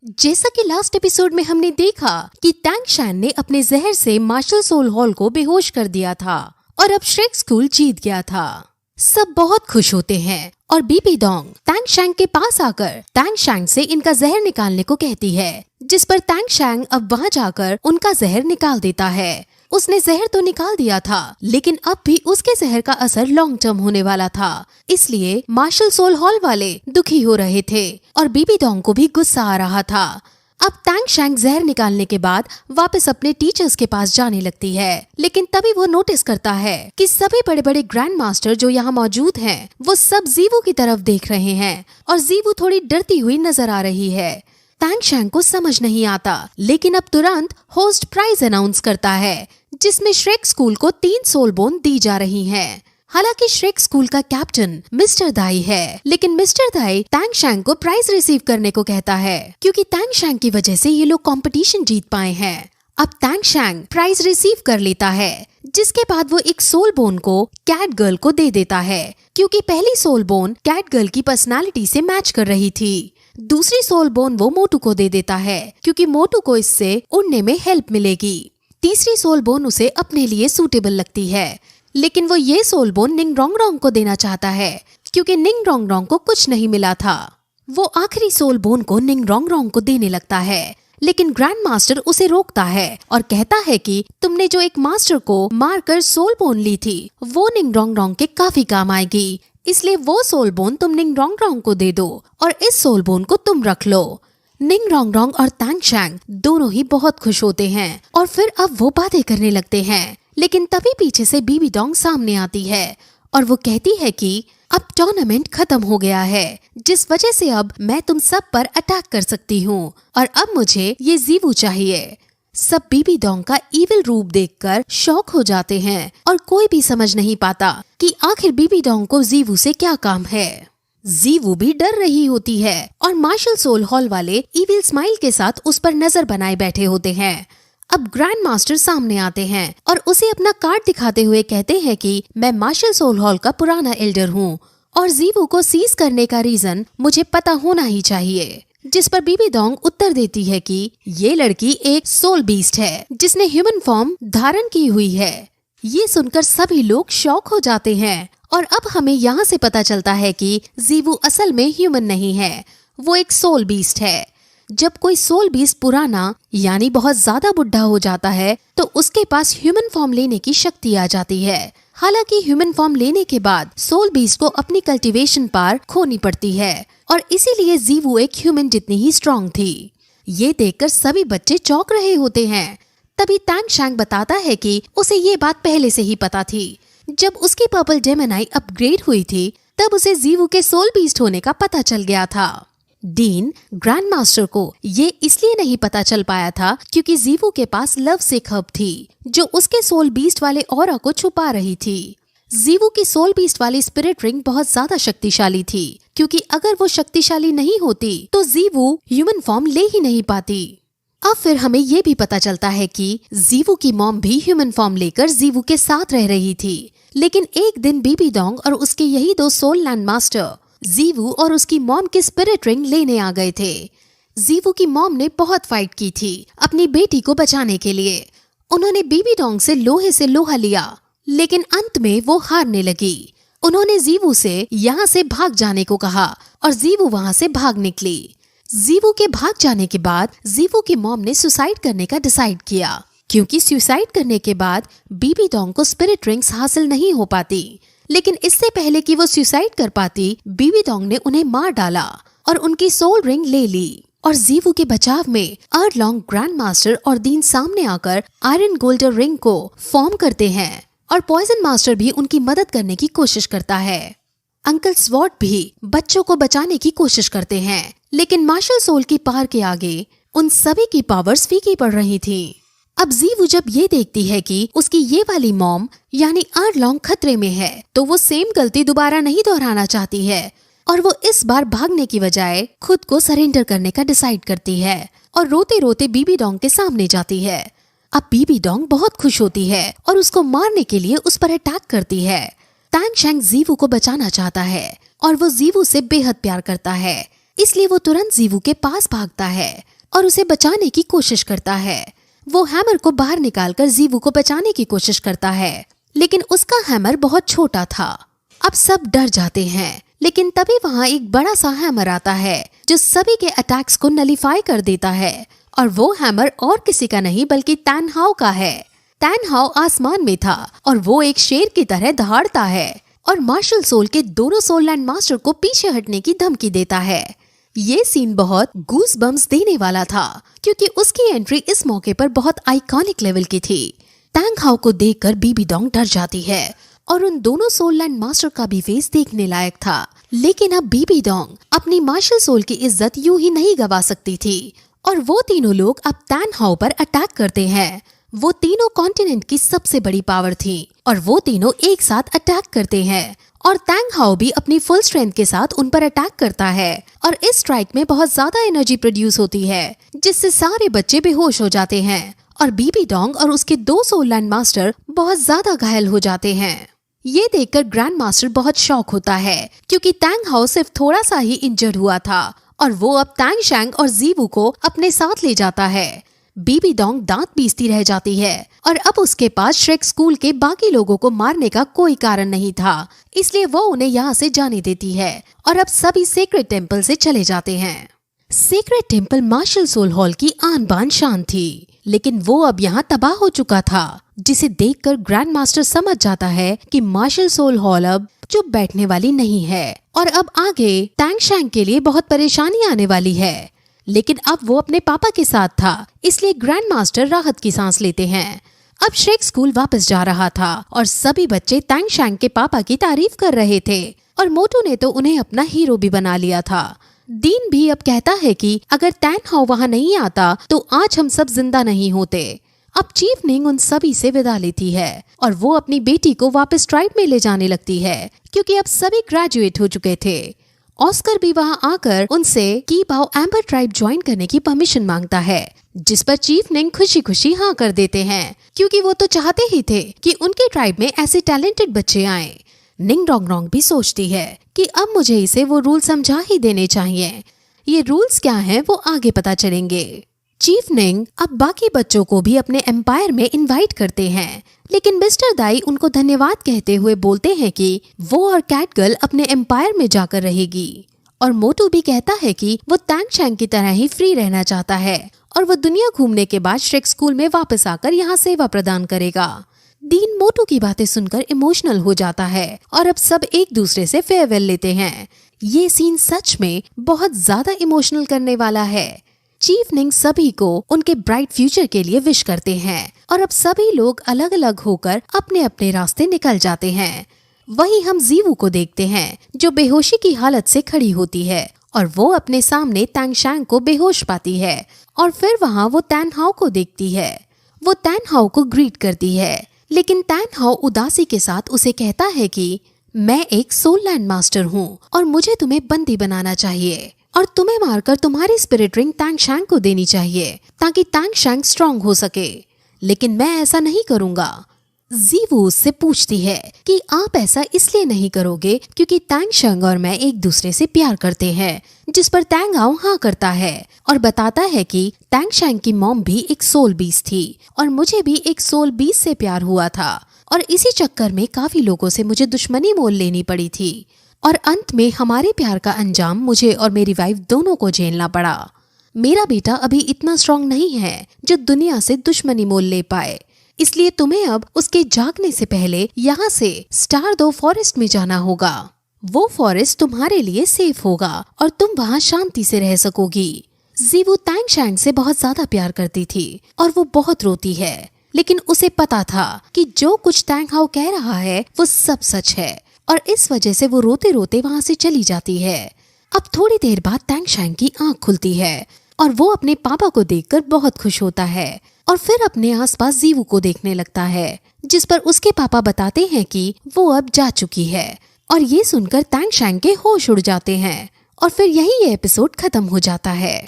जैसा कि last episode में हमने देखा कि टैंग शैन ने अपने जहर से मार्शल सोल हॉल को बेहोश कर दिया था और अब श्रेक स्कूल जीत गया था। सब बहुत खुश होते हैं और बीबी डोंग टैंग शैंग के पास आकर टैंग शैंग से इनका जहर निकालने को कहती है, जिस पर टैंग शैंग अब वहाँ जाकर उनका जहर निकाल देता है। उसने जहर तो निकाल दिया था, लेकिन अब भी उसके जहर का असर लॉन्ग टर्म होने वाला था, इसलिए मार्शल सोल हॉल वाले दुखी हो रहे थे और बीबी डोंग को भी गुस्सा आ रहा था। अब टैंग शैंग जहर निकालने के बाद वापस अपने टीचर्स के पास जाने लगती है, लेकिन तभी वो नोटिस करता है कि सभी बड़े बड़े ग्रैंड मास्टर जो यहाँ मौजूद हैं, वो सब जीवू की तरफ देख रहे हैं और जीवू थोड़ी डरती हुई नजर आ रही है। टैंग शैंग को समझ नहीं आता, लेकिन अब तुरंत होस्ट प्राइज अनाउंस करता है, जिसमें श्रेक स्कूल को 3 सोल बोन दी जा रही हैं। हालांकि श्रेक स्कूल का कैप्टन मिस्टर दाई है, लेकिन मिस्टर दाई टैंग शैंग को प्राइज रिसीव करने को कहता है, क्योंकि टैंग शैंग की वजह से ये लोग कंपटीशन जीत पाए हैं। अब टैंग शैंग प्राइज रिसीव कर लेता है, जिसके बाद वो एक सोल बोन को कैट गर्ल को दे देता है, क्योंकि पहली सोल बोन कैट गर्ल की पर्सनालिटी से मैच कर रही थी। दूसरी सोल बोन वो मोटू को दे देता है, क्योंकि मोटू को इससे उड़ने में हेल्प मिलेगी। तीसरी सोल बोन उसे अपने लिए सूटेबल लगती है, लेकिन वो ये सोल बोन निंग रोंग रोंग को देना चाहता है, क्योंकि निंग रोंग रोंग को कुछ नहीं मिला था। वो आखिरी सोल बोन को निंग रोंग रोंग को देने लगता है, लेकिन ग्रैंड मास्टर उसे रोकता है और कहता है कि तुमने जो एक मास्टर को मारकर सोल बोन ली थी, वो निंग रोंग रोंग के काफी काम आएगी, इसलिए वो सोल बोन तुम निंग रोंग रोंग को दे दो और इस सोल बोन को तुम रख लो। निंग रोंग रोंग और टैंग शैंग दोनों ही बहुत खुश होते हैं और फिर अब वो बातें करने लगते हैं, लेकिन तभी पीछे से बीबी डोंग सामने आती है और वो कहती है कि अब टूर्नामेंट खत्म हो गया है, जिस वजह से अब मैं तुम सब पर अटैक कर सकती हूँ और अब मुझे ये जीवू चाहिए। सब बीबी डोंग का इविल रूप देखकर शॉक हो जाते हैं और कोई भी समझ नहीं पाता कि आखिर बीबी डोंग को जीवू से क्या काम है। जीवू भी डर रही होती है और मार्शल सोल हॉल वाले इविल स्माइल के साथ उस पर नजर बनाए बैठे होते हैं। अब ग्रैंड मास्टर सामने आते हैं और उसे अपना कार्ड दिखाते हुए कहते हैं कि मैं मार्शल सोल हॉल का पुराना एल्डर हूँ और जीवू को सीज करने का रीजन मुझे पता होना ही चाहिए। जिस पर बीबी डोंग उत्तर देती है कि ये लड़की एक सोल बीस्ट है, जिसने ह्यूमन फॉर्म धारण की हुई है। ये सुनकर सभी लोग शॉक हो जाते हैं और अब हमें यहाँ से पता चलता है कि जीवू असल में ह्यूमन नहीं है, वो एक सोल बीस्ट है। जब कोई सोल बीस्ट पुराना यानी बहुत ज्यादा बुढ़ा हो जाता है, तो उसके पास ह्यूमन फॉर्म लेने की शक्ति आ जाती है। हालांकि ह्यूमन फॉर्म लेने के बाद सोल बीस्ट को अपनी कल्टीवेशन पावर खोनी पड़ती है और इसीलिए जीवू एक ह्यूमन जितनी ही स्ट्रॉन्ग थी। ये देखकर सभी बच्चे चौंक रहे होते हैं। तभी टैंग शैंग बताता है कि उसे ये बात पहले से ही पता थी। जब उसकी पर्पल जेमिनी अपग्रेड हुई थी, तब उसे जीवू के सोल बीस्ट होने का पता चल गया था। डीन ग्रैंड मास्टर को ये इसलिए नहीं पता चल पाया था क्योंकि जीवू के पास लव सिक हब थी, जो उसके सोल बीस्ट वाले ऑरा को छुपा रही थी। जीवू की सोल बीस्ट वाली स्पिरिट रिंग बहुत ज्यादा शक्तिशाली थी, क्योंकि अगर वो शक्तिशाली नहीं होती तो जीवू ह्यूमन फॉर्म ले ही नहीं पाती। अब फिर हमें ये भी पता चलता है कि जीवू की मॉम भी ह्यूमन फॉर्म लेकर जीवू के साथ रह रही थी, लेकिन एक दिन बीबी डोंग और उसके यही 2 सोल लैंड मास्टर जीवू और उसकी मॉम की स्पिरिट रिंग लेने आ गए थे। जीवू की मॉम ने बहुत फाइट की थी अपनी बेटी को बचाने के लिए। उन्होंने बीबी डोंग से लोहा लिया, लेकिन अंत में वो हारने लगी। उन्होंने जीवू से यहाँ से भाग जाने को कहा और जीवू वहाँ से भाग निकली। जीवू के भाग जाने के बाद जीवू की मॉम ने सुसाइड करने का डिसाइड किया, क्योंकि सुसाइड करने के बाद बीबी डोंग को स्पिरिट रिंग्स हासिल नहीं हो पाती। लेकिन इससे पहले कि वो सुसाइड कर पाती, बीबी डोंग ने उन्हें मार डाला और उनकी सोल रिंग ले ली। और जीवू के बचाव में अर्लॉन्ग ग्रैंड मास्टर और डीन सामने आकर आयरन गोल्डर रिंग को फॉर्म करते हैं और पॉइजन मास्टर भी उनकी मदद करने की कोशिश करता है। अंकल स्वॉर्ड भी बच्चों को बचाने की कोशिश करते हैं, लेकिन मार्शल सोल की पावर के आगे उन सभी की पावर्स फीकी पड़ रही थी। अब जीवू जब ये देखती है कि उसकी ये वाली मॉम यानी अर्लॉन्ग खतरे में है, तो वो सेम गलती दोबारा नहीं दोहराना चाहती है और वो इस बार भागने की बजाय खुद को सरेंडर करने का डिसाइड करती है और रोते रोते बीबी डोंग के सामने जाती है। अब बीबी डोंग बहुत खुश होती है और उसको मारने के लिए उस पर अटैक करती है। टैंग शैंग जीवू को बचाना चाहता है और वो जीवू से बेहद प्यार करता है, इसलिए वो तुरंत जीवू के पास भागता है और उसे बचाने की कोशिश करता है। वो हैमर को बाहर निकालकर जीवू को बचाने की कोशिश करता है, लेकिन उसका हैमर बहुत छोटा था। अब सब डर जाते हैं, लेकिन तभी वहाँ एक बड़ा सा हैमर आता है जो सभी के अटैक्स को नलीफाई कर देता है। और वो हैमर और किसी का नहीं बल्कि तैन हाओ का है। तैन हाओ आसमान में था और वो एक शेर की तरह दहाड़ता है और मार्शल सोल के दोनों सोल लैंड मास्टर को पीछे हटने की धमकी देता है। ये सीन बहुत गूस बम्स देने वाला था, क्योंकि उसकी एंट्री इस मौके पर बहुत आइकॉनिक लेवल की थी। तैंग हाओ को देखकर बीबी डोंग डर जाती है और उन दोनों सोल लैंड मास्टर का भी फेस देखने लायक था। लेकिन अब बीबी डोंग अपनी मार्शल सोल की इज्जत यूं ही नहीं गवा सकती थी और वो तीनों लोग अब तैन हाओ पर अटैक करते हैं। वो तीनों कॉन्टिनेंट की सबसे बड़ी पावर थी और वो तीनों एक साथ अटैक करते हैं और तैंग हाओ भी अपनी फुल स्ट्रेंथ के साथ उन पर अटैक करता है और इस स्ट्राइक में बहुत ज्यादा एनर्जी प्रोड्यूस होती है, जिससे सारे बच्चे बेहोश हो जाते हैं और बीबी डोंग और उसके दो सोल लैंड मास्टर बहुत ज्यादा घायल हो जाते हैं। ये देखकर ग्रैंड मास्टर बहुत शॉक होता है, क्योंकि तैंग हाओ सिर्फ थोड़ा सा ही इंजर्ड हुआ था और वो अब तैंग शैंग और जीवू को अपने साथ ले जाता है। बीबी डोंग दांत पीसती रह जाती है और अब उसके पास श्रेक स्कूल के बाकी लोगों को मारने का कोई कारण नहीं था, इसलिए वो उन्हें यहाँ से जाने देती है और अब सभी सेक्रेट टेम्पल से चले जाते हैं। Secret temple martial soul hall की आन बान शान थी, लेकिन वो अब यहाँ तबाह हो चुका था, जिसे देखकर ग्रैंड मास्टर समझ जाता है कि मार्शल सोल हॉल अब चुप बैठने वाली नहीं है और अब आगे तैंग शैंग के लिए बहुत परेशानी आने वाली है। लेकिन अब वो अपने पापा के साथ था, इसलिए ग्रैंड मास्टर राहत की सांस लेते हैं। अब श्रेक स्कूल वापस जा रहा था और सभी बच्चे तैंग शैंग के पापा की तारीफ कर रहे थे और मोटू ने तो उन्हें अपना हीरो भी बना लिया था। डीन भी अब कहता है कि अगर तैन हाओ वहाँ नहीं आता तो आज हम सब जिंदा नहीं होते। अब चीफ निंग उन सभी से विदा लेती है और वो अपनी बेटी को वापस ट्राइब में ले जाने लगती है, क्योंकि अब सभी ग्रेजुएट हो चुके थे। ऑस्कर भी वहाँ आकर उनसे की बाओ एम्बर ट्राइब ज्वाइन करने की परमिशन मांगता है, जिस पर चीफ निंग खुशी खुशी हाँ कर देते हैं, क्योंकि वो तो चाहते ही थे कि उनके ट्राइब में ऐसे टैलेंटेड बच्चे आए। निंग डोंग डोंग भी सोचती है कि अब मुझे इसे वो रूल समझा ही देने चाहिए। ये रूल्स क्या हैं वो आगे पता चलेंगे। चीफ निंग अब बाकी बच्चों को भी अपने एम्पायर में इनवाइट करते हैं, लेकिन मिस्टर दाई उनको धन्यवाद कहते हुए बोलते हैं कि वो और कैटगर्ल अपने एम्पायर में जाकर रहेगी। और मोटू भी कहता है कि वो तैंग शैंग की तरह ही फ्री रहना चाहता है और वो दुनिया घूमने के बाद श्रेक स्कूल में वापस आकर यहाँ सेवा प्रदान करेगा। डीन मोटू की बातें सुनकर इमोशनल हो जाता है और अब सब एक दूसरे से फेयरवेल लेते हैं। ये सीन सच में बहुत ज्यादा इमोशनल करने वाला है। चीफ निंग सभी को उनके ब्राइट फ्यूचर के लिए विश करते हैं और अब सभी लोग अलग अलग होकर अपने अपने रास्ते निकल जाते हैं। वहीं हम जीवू को देखते हैं, जो बेहोशी की हालत से खड़ी होती है और वो अपने सामने तैंग शैंग को बेहोश पाती है और फिर वहाँ वो तैन हाओ को देखती है। वो तैन हाओ को ग्रीट करती है, लेकिन तैन हाओ उदासी के साथ उसे कहता है कि मैं एक सोल लैंड मास्टर हूँ और मुझे तुम्हें बंदी बनाना चाहिए और तुम्हें मारकर तुम्हारी स्पिरिट रिंग तैंग शैंग को देनी चाहिए ताकि तैंग शैंग स्ट्रॉन्ग हो सके, लेकिन मैं ऐसा नहीं करूँगा। जीवू उससे पूछती है कि आप ऐसा इसलिए नहीं करोगे क्योंकि तैंग शैंग और मैं एक दूसरे से प्यार करते हैं, जिस पर तैंग हाओ हाँ करता है और बताता है कि तैंग शैंग की मॉम भी एक सोल बीस्ट थी और मुझे भी एक सोल बीस्ट से प्यार हुआ था और इसी चक्कर में काफी लोगों से मुझे दुश्मनी मोल लेनी पड़ी थी और अंत में हमारे प्यार का अंजाम मुझे और मेरी वाइफ दोनों को झेलना पड़ा। मेरा बेटा अभी इतना स्ट्रॉन्ग नहीं है जो दुनिया से दुश्मनी मोल ले पाए, इसलिए तुम्हें अब उसके जागने से पहले यहाँ से स्टार दो फॉरेस्ट में जाना होगा। वो फॉरेस्ट तुम्हारे लिए सेफ होगा और तुम वहाँ शांति से रह सकोगी। जीवू तैंग शैंग से बहुत ज्यादा प्यार करती थी और वो बहुत रोती है, लेकिन उसे पता था कि जो कुछ तैंग हाओ कह रहा है वो सब सच है और इस वजह से वो रोते रोते वहाँ से चली जाती है। अब थोड़ी देर बाद तैंग शैंग की आंख खुलती है और वो अपने पापा को देखकर बहुत खुश होता है और फिर अपने आसपास जीवू को देखने लगता है, जिस पर उसके पापा बताते हैं कि वो अब जा चुकी है और ये सुनकर तैंग शैंग के होश उड़ जाते हैं और फिर यही ये एपिसोड खत्म हो जाता है।